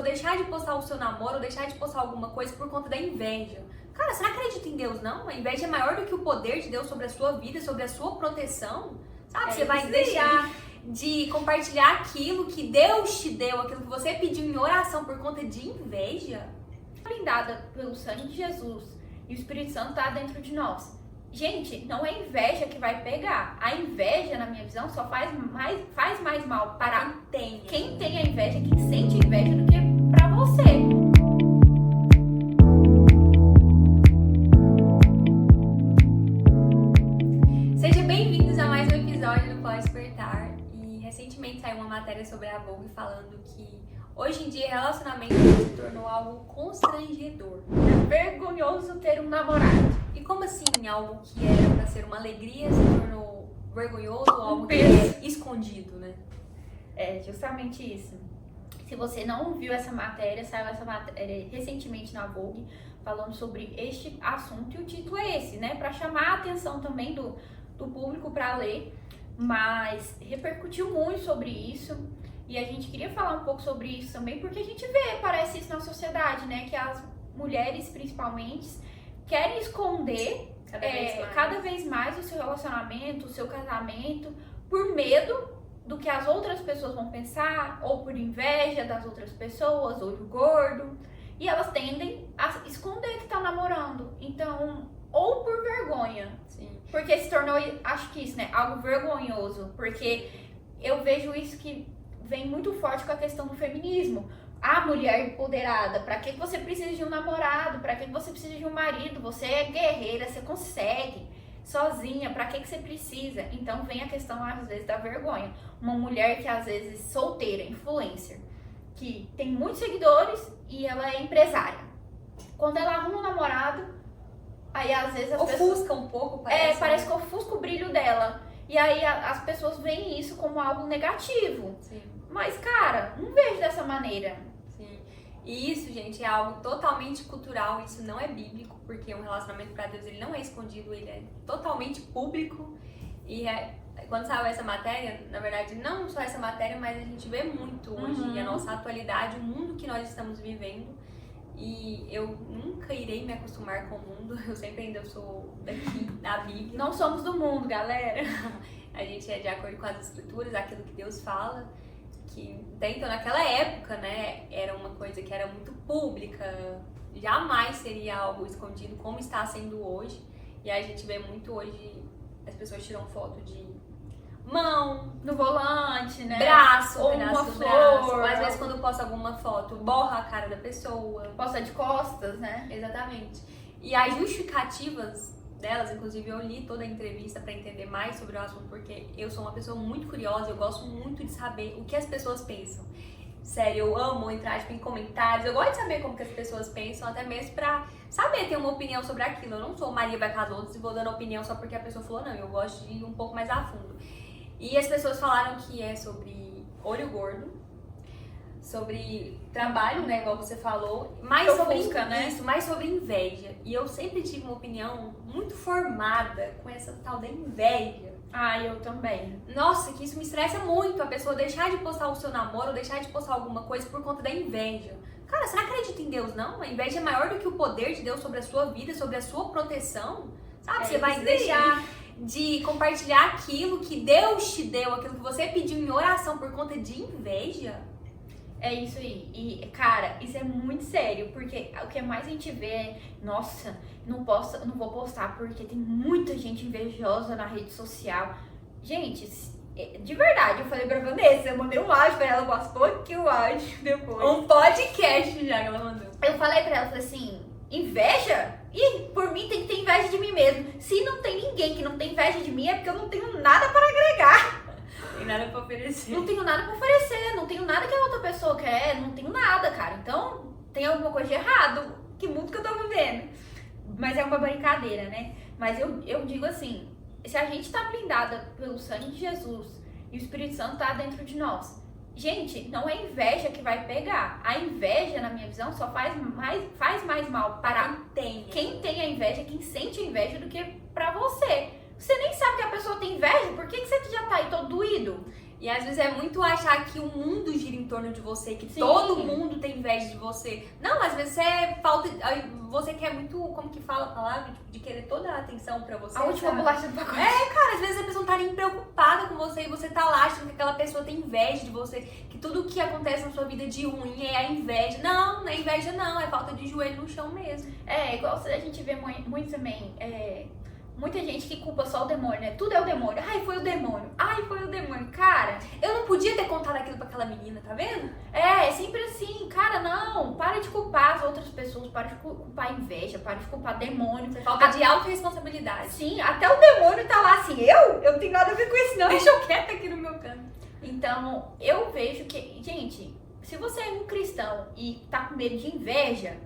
deixar de postar o seu namoro, ou deixar de postar alguma coisa por conta da inveja. Cara, você não acredita em Deus, não? A inveja é maior do que o poder de Deus sobre a sua vida, sobre a sua proteção. Sabe? Você vai deixar de compartilhar aquilo que Deus te deu, aquilo que você pediu em oração por conta de inveja. Blindada pelo sangue de Jesus e o Espírito Santo tá dentro de nós. Gente, não é inveja que vai pegar. A inveja, na minha visão, só faz mais mal para quem tem a inveja, quem sente a inveja, do que para você. Sejam bem-vindos a mais um episódio do Pode Despertar. E recentemente saiu uma matéria sobre a Vogue falando que hoje em dia relacionamento se tornou algo constrangedor. É vergonhoso ter um namorado. E como assim algo que era pra ser uma alegria se tornou vergonhoso, algo que é escondido, né? É justamente isso. Se você não viu essa matéria, saiu essa matéria recentemente na Vogue falando sobre este assunto, e o título é esse, né? Pra chamar a atenção também do público pra ler, mas repercutiu muito sobre isso. E a gente queria falar um pouco sobre isso também, porque a gente parece isso na sociedade, né? Que as mulheres, principalmente, querem esconder cada vez mais o seu relacionamento, o seu casamento, por medo do que as outras pessoas vão pensar, ou por inveja das outras pessoas, olho gordo. E elas tendem a esconder que tá namorando. Então, ou por vergonha. Sim. Porque se tornou, acho que isso, né? Algo vergonhoso. Porque eu vejo isso que vem muito forte com a questão do feminismo. A mulher empoderada, pra que você precisa de um namorado? Pra que você precisa de um marido? Você é guerreira, você consegue sozinha, pra que você precisa? Então vem a questão, às vezes, da vergonha. Uma mulher que, às vezes, solteira, influencer, que tem muitos seguidores e ela é empresária. Quando ela arruma um namorado, aí, às vezes, as pessoas... Ofusca um pouco, parece. Parece que ofusca o brilho dela. E aí, as pessoas veem isso como algo negativo. Sim. Mas, cara, não vejo dessa maneira. Sim. E isso, gente, é algo totalmente cultural, isso não é bíblico, porque um relacionamento pra Deus, ele não é escondido, ele é totalmente público. E quando saiu essa matéria, na verdade, não só essa matéria, mas a gente vê muito hoje a nossa atualidade, o mundo que nós estamos vivendo. E eu nunca irei me acostumar com o mundo, eu sempre ainda sou daqui, da Bíblia. Não somos do mundo, galera. A gente é de acordo com as escrituras, aquilo que Deus fala, que até então naquela época, né, era uma coisa que era muito pública, jamais seria algo escondido como está sendo hoje. E aí a gente vê muito hoje, as pessoas tiram foto de mão, No volante, né? braço, ou pedaço uma do flor, braço. Ou às vezes quando posta alguma foto, borra a cara da pessoa. posta de costas, né? Exatamente. E as justificativas delas, inclusive eu li toda a entrevista para entender mais sobre o assunto, porque eu sou uma pessoa muito curiosa, eu gosto muito de saber o que as pessoas pensam. Sério, eu amo entrar em comentários, eu gosto de saber como que as pessoas pensam, até mesmo pra saber ter uma opinião sobre aquilo. Eu não sou Maria vai com as outras e vou dando opinião só porque a pessoa falou, não, eu gosto de ir um pouco mais a fundo. E as pessoas falaram que é sobre olho gordo, sobre trabalho, né, igual você falou, mais sobre isso, mais sobre inveja. E eu sempre tive uma opinião muito formada com essa tal da inveja. Ah, eu também. Nossa, que isso me estressa muito, a pessoa deixar de postar o seu namoro, ou deixar de postar alguma coisa por conta da inveja. Cara, você não acredita em Deus, não? A inveja é maior do que o poder de Deus sobre a sua vida, sobre a sua proteção. Sabe? Você vai deixar de compartilhar aquilo que Deus te deu, aquilo que você pediu em oração por conta de inveja. É isso aí. E, cara, isso é muito sério, porque o que mais a gente vê é, nossa, não vou postar porque tem muita gente invejosa na rede social. Gente, de verdade, eu falei pra Vanessa, eu mandei um áudio pra ela, eu posso aqui o áudio depois. Um podcast já que ela mandou. Eu falei pra ela, falei assim, inveja? Ih, por mim tem que ter inveja de mim mesmo. Se não tem ninguém que não tem inveja de mim, é porque eu não tenho nada para agregar. Tem nada pra oferecer. Não tenho nada pra oferecer, não tenho nada que a outra pessoa quer, não tenho nada, cara. Então, tem alguma coisa de errado. Que mundo que eu tô vivendo. Mas é uma brincadeira, né? Mas eu digo assim, se a gente tá blindada pelo sangue de Jesus e o Espírito Santo tá dentro de nós, gente, não é inveja que vai pegar. A inveja, na minha visão, só faz mais mal para quem tem a inveja, quem sente a inveja, do que pra você. Você nem sabe que a pessoa tem inveja, por que você já tá aí todo doído? E às vezes é muito achar que o mundo gira em torno de você, que Sim. todo mundo tem inveja de você. Não, às vezes você quer muito, como que fala a palavra? Tipo, de querer toda a atenção pra você. A última sabe? bolacha do pacote. Cara, às vezes a pessoa não tá nem preocupada com você e você tá lá achando que aquela pessoa tem inveja de você, que tudo que acontece na sua vida de ruim é a inveja. Não é inveja não, é falta de joelho no chão mesmo. Igual a gente vê muito também, muita gente que culpa só o demônio, né? Tudo é o demônio. Ai, foi o demônio. Ai, foi o demônio. Cara, Eu não podia ter contado aquilo pra aquela menina, tá vendo? é sempre assim. Cara, não. Para de culpar as outras pessoas. Para de culpar a inveja. Para de culpar demônio. Falta de autorresponsabilidade. Sim, até o demônio tá lá assim. Eu não tenho nada a ver com isso, não. Deixa eu quieta aqui no meu canto. Então, eu vejo que, gente, se você é um cristão e tá com medo de inveja,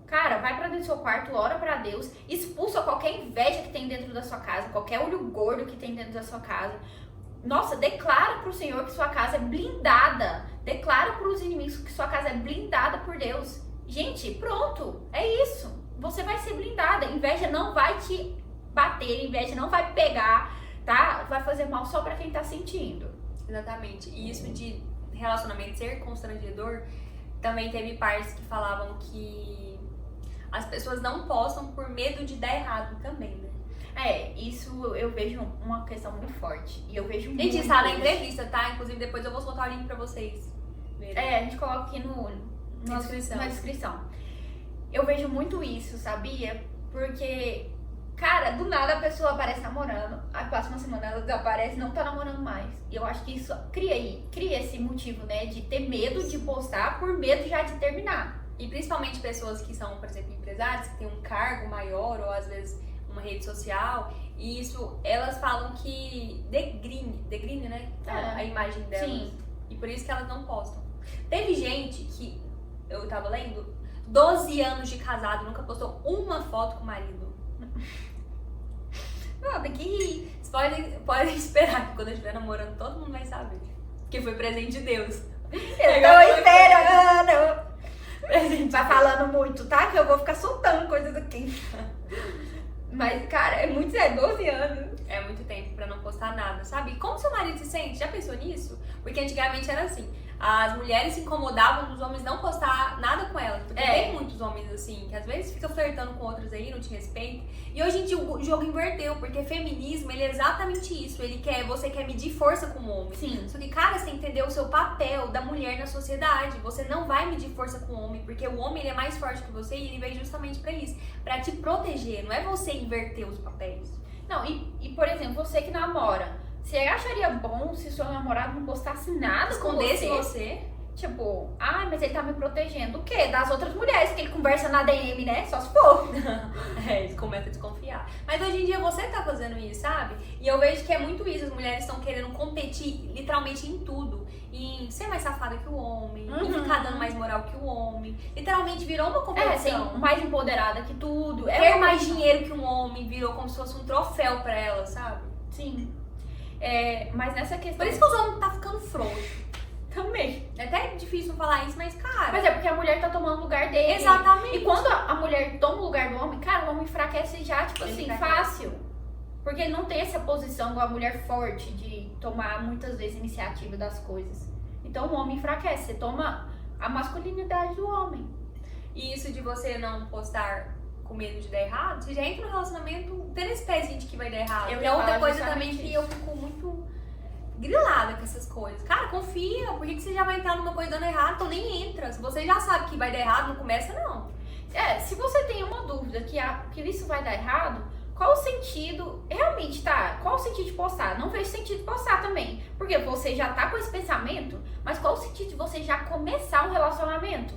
cara, vai pra dentro do seu quarto, ora pra Deus, expulsa qualquer inveja que tem dentro da sua casa, qualquer olho gordo que tem dentro da sua casa. Nossa, declara pro Senhor que sua casa é blindada. Declara pros inimigos que sua casa é blindada por Deus. Gente, pronto, é isso. Você vai ser blindada. Inveja não vai te bater, inveja não vai pegar, tá? Vai fazer mal só pra quem tá sentindo. Exatamente. E isso de relacionamento ser constrangedor, também teve partes que falavam que as pessoas não postam por medo de dar errado também, né? Isso eu vejo uma questão muito forte. E eu vejo muito. Gente, está na entrevista, tá? Inclusive depois eu vou soltar o link pra vocês verem. A gente coloca aqui na descrição. Eu vejo muito isso, sabia? Porque, cara, do nada a pessoa aparece namorando, a próxima semana ela desaparece e não tá namorando mais. E eu acho que isso cria esse motivo, né? De ter medo de postar por medo já de terminar. E principalmente pessoas que são, por exemplo, empresários, que têm um cargo maior ou às vezes uma rede social, e isso, elas falam que degrine, né? A imagem delas. Sim. E por isso que elas não postam. Teve gente que, eu tava lendo, 12 anos de casado, nunca postou uma foto com o marido. Não, tem que rir. Vocês podem esperar que quando eu estiver namorando, todo mundo vai saber. Que foi presente de Deus. Eu tô esperando. Vai falando muito, tá? Que eu vou ficar soltando coisas aqui. Mas, cara, é muito sério, 12 anos. É muito tempo pra não postar nada, sabe? Como seu marido se sente? Já pensou nisso? Porque antigamente era assim, as mulheres se incomodavam dos homens não postar nada com elas. Porque tem muitos homens assim, que às vezes ficam flertando com outros aí, não te respeitam. E hoje em dia o jogo inverteu, porque feminismo, ele é exatamente isso. Você quer medir força com o homem. Sim. Só que, cara, você tem que entender o seu papel da mulher na sociedade. Você não vai medir força com o homem, porque o homem ele é mais forte que você e ele veio justamente pra isso. Pra te proteger, não é você inverter os papéis. Não, e por exemplo, você que namora, você acharia bom se seu namorado não postasse nada Escondesse com você? Tipo, mas ele tá me protegendo. O quê? Das outras mulheres que ele conversa na DM, né? Só se for. Eles começam a desconfiar. Mas hoje em dia você tá fazendo isso, sabe? E eu vejo que é muito isso. As mulheres estão querendo competir literalmente em tudo. Em ser mais safada que o homem, em ficar dando mais moral que o homem. Literalmente virou uma competição. Ser mais empoderada que tudo. Ter mais dinheiro que um homem virou como se fosse um troféu pra ela, sabe? Sim. Mas nessa questão... Por isso que os homens tá ficando frouxos. Também. É até difícil falar isso, mas cara... Mas é porque a mulher tá tomando o lugar dele. Exatamente. E quando a mulher toma o lugar do homem, cara, o homem enfraquece já, tipo Ele assim, enfraquece. fácil. Porque ele não tem essa posição igual a mulher forte de tomar muitas vezes iniciativa das coisas. Então o homem enfraquece, você toma a masculinidade do homem. E isso de você não postar com medo de dar errado, você já entra no relacionamento tendo esse pezinho de que vai dar errado. Eu E é outra falo coisa justamente também que isso. eu fico muito grilada com essas coisas. Cara, confia, por que você já vai entrar numa coisa dando errado? Então nem entra. Se você já sabe que vai dar errado, não começa não. Se você tem uma dúvida que isso vai dar errado, qual o sentido, realmente, tá? Qual o sentido de postar? Não vejo sentido de postar também. Porque você já tá com esse pensamento, mas qual o sentido de você já começar um relacionamento?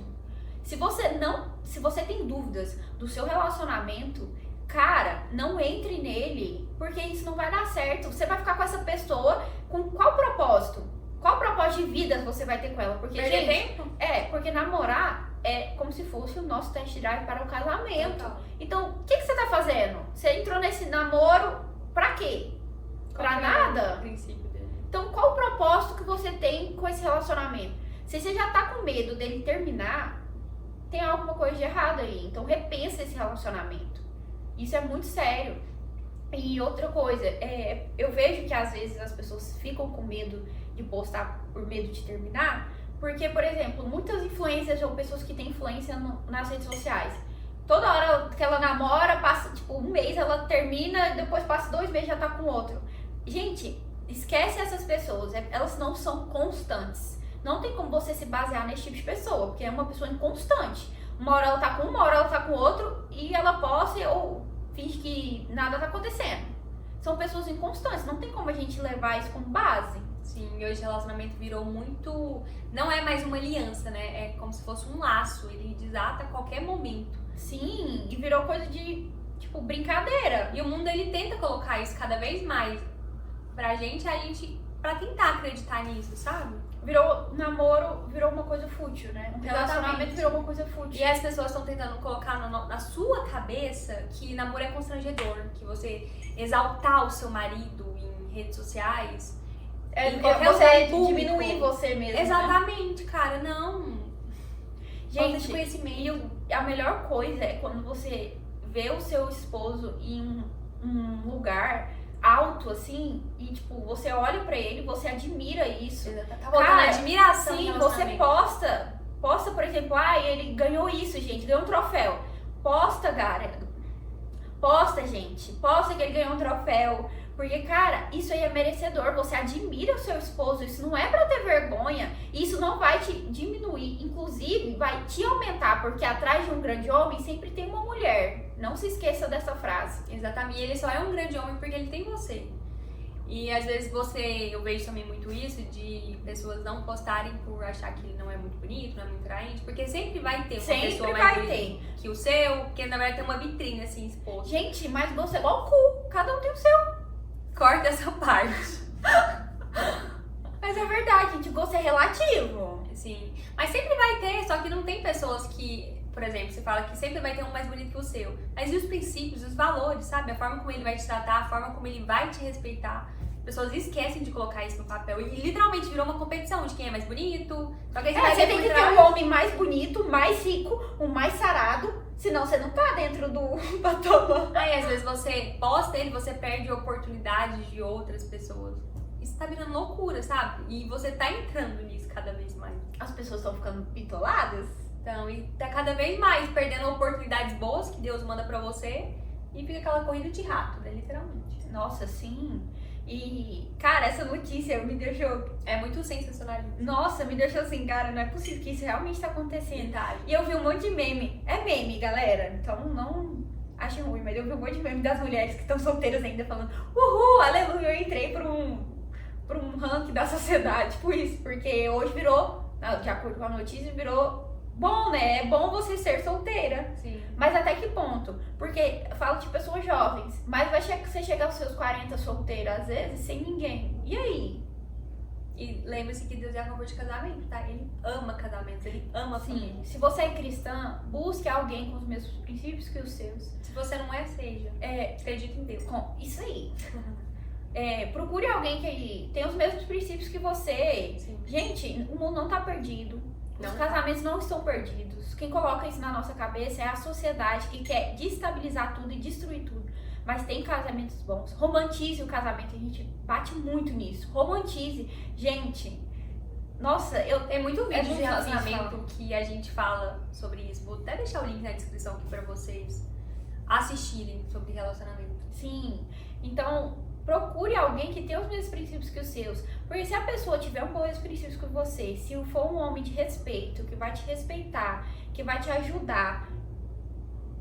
Se você tem dúvidas do seu relacionamento, cara, não entre nele, porque isso não vai dar certo. Você vai ficar com essa pessoa com qual propósito? Qual propósito de vida você vai ter com ela? Porque, Perder gente, tempo? porque namorar é como se fosse o nosso test drive para o casamento. Total. Então, o que você tá fazendo? Você entrou nesse namoro pra quê? Pra Qual que é nada? o princípio dele? Então, qual o propósito que você tem com esse relacionamento? Se você já tá com medo dele terminar, tem alguma coisa de errado aí. Então, repensa esse relacionamento. Isso é muito sério. E outra coisa, eu vejo que às vezes as pessoas ficam com medo de postar por medo de terminar. Porque, por exemplo, muitas influencers ou pessoas que têm influência nas redes sociais, toda hora que ela namora, passa tipo um mês, ela termina, depois passa 2 meses já tá com outro. Gente, esquece essas pessoas, elas não são constantes. Não tem como você se basear nesse tipo de pessoa, porque é uma pessoa inconstante. Uma hora ela tá com uma hora ela tá com outro, e ela posta ou finge que nada tá acontecendo. São pessoas inconstantes, não tem como a gente levar isso como base. Sim, e hoje o relacionamento virou muito... Não é mais uma aliança, né? É como se fosse um laço, ele desata a qualquer momento. Sim, e virou coisa de, tipo, brincadeira. E o mundo, ele tenta colocar isso cada vez mais pra gente pra tentar acreditar nisso, sabe? Virou namoro, virou uma coisa fútil, né? Um relacionamento Exatamente. virou uma coisa fútil. E as pessoas estão tentando colocar na sua cabeça que namoro é constrangedor, que você exaltar o seu marido em redes sociais... em qualquer você lugar público. diminuir você mesmo. Exatamente, cara, não. Falta de Gente, conhecimento. e a melhor coisa é quando você vê o seu esposo em um lugar alto, assim, e tipo, você olha pra ele, você admira isso. Tá voltando a admiração. Sim, você posta, por exemplo, ele ganhou isso, gente, ganhou um troféu. Posta, cara. Posta, gente. Posta que ele ganhou um troféu. Porque, cara, isso aí é merecedor. Você admira o seu esposo. Isso não é pra ter vergonha. Isso não vai te diminuir. Inclusive, vai te aumentar. Porque atrás de um grande homem sempre tem uma mulher. Não se esqueça dessa frase. Exatamente. E ele só é um grande homem porque ele tem você. E às vezes eu vejo também muito isso de pessoas não postarem por achar que ele não é muito bonito, não é muito atraente, porque sempre vai ter uma pessoa mais bonita que o seu, porque na verdade tem uma vitrine assim exposta. Gente, mas você é igual o cu, cada um tem o seu. Corta essa parte. Mas é verdade, gente, gosto é relativo. Sim, mas sempre vai ter, só que não tem pessoas que, por exemplo, você fala que sempre vai ter um mais bonito que o seu, mas e os princípios, os valores, sabe? A forma como ele vai te tratar, a forma como ele vai te respeitar. Pessoas esquecem de colocar isso no papel e literalmente virou uma competição de quem é mais bonito. Só que aí você tem que ter um homem mais bonito, mais rico, um mais sarado, senão você não tá dentro do patamar. Aí às vezes você posta ele, você perde oportunidades de outras pessoas. Isso tá virando loucura, sabe? E você tá entrando nisso cada vez mais. As pessoas estão ficando bitoladas. Então, e tá cada vez mais perdendo oportunidades boas que Deus manda pra você e fica aquela corrida de rato, né? Literalmente. Nossa, sim. E, cara, essa notícia me deixou... É muito sensacionalista. Nossa, me deixou assim, cara, não é possível que isso realmente tá acontecendo. Verdade. E eu vi um monte de meme. É meme, galera. Então não achem ruim, mas eu vi um monte de meme das mulheres que estão solteiras ainda falando uhul, aleluia, eu entrei pra um ranking da sociedade. Tipo isso, porque hoje virou, de acordo com a notícia, virou bom, né? É bom você ser solteira. Sim. Mas até que ponto? Porque falo de pessoas jovens, mas vai você chegar aos seus 40 solteira, às vezes, sem ninguém. E aí? E lembre-se que Deus é a favor de casamento, tá? Ele ama casamentos, ele ama família. Se você é cristã, busque alguém com os mesmos princípios que os seus. Se você não é, seja. Acredite em Deus. Isso aí. Procure alguém que tem os mesmos princípios que você. Sim. Gente, o mundo não tá perdido. Os casamentos não estão perdidos. Quem coloca isso na nossa cabeça é a sociedade que quer destabilizar tudo e destruir tudo. Mas tem casamentos bons. Romantize o casamento. A gente bate muito nisso. Romantize. Gente, nossa, tem muito vídeo de muito relacionamento que a gente fala sobre isso. Vou até deixar o link na descrição aqui pra vocês assistirem sobre relacionamento. Sim. Então, procure alguém que tenha os mesmos princípios que os seus. Porque se a pessoa tiver os mesmos princípios que você, se for um homem de respeito, que vai te respeitar, que vai te ajudar,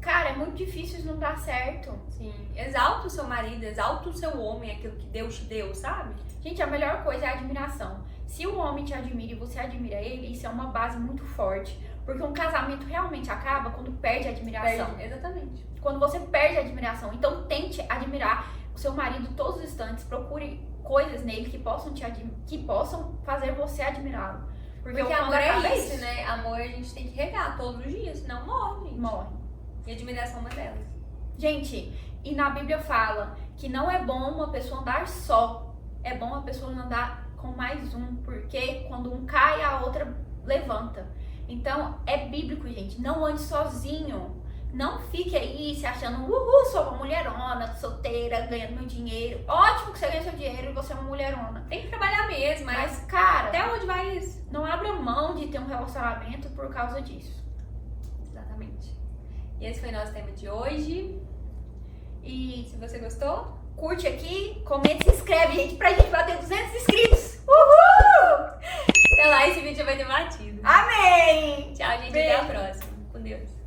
cara, é muito difícil isso não dar certo. Sim. Exalta o seu marido, exalta o seu homem, aquilo que Deus te deu, sabe? Gente, a melhor coisa é a admiração. Se o homem te admira e você admira ele, isso é uma base muito forte. Porque um casamento realmente acaba quando perde a admiração. Exatamente. Quando você perde a admiração. Então tente admirar o seu marido todos os instantes. Procure coisas nele que possam fazer você admirá-lo. Porque amor é isso, né? Amor a gente tem que regar todos os dias, senão morre, gente. Morre. E admiração é uma delas. Gente, e na Bíblia fala que não é bom uma pessoa andar só. É bom uma pessoa andar com mais um. Porque quando um cai, a outra levanta. Então, é bíblico, gente. Não ande sozinho. Não fique aí se achando, uhul, sou uma mulherona, tô solteira, ganhando meu dinheiro. Ótimo que você ganha seu dinheiro e você é uma mulherona. Tem que trabalhar mesmo, Mas, cara, até onde vai isso? não abra mão de ter um relacionamento por causa disso. Exatamente. E esse foi o nosso tema de hoje. E se você gostou, curte aqui, comenta e se inscreve, gente, pra gente bater 200 inscritos. Uhul! Até lá, esse vídeo já vai ter batido. Amém! Tchau, gente. Beijo. Até a próxima. Com Deus.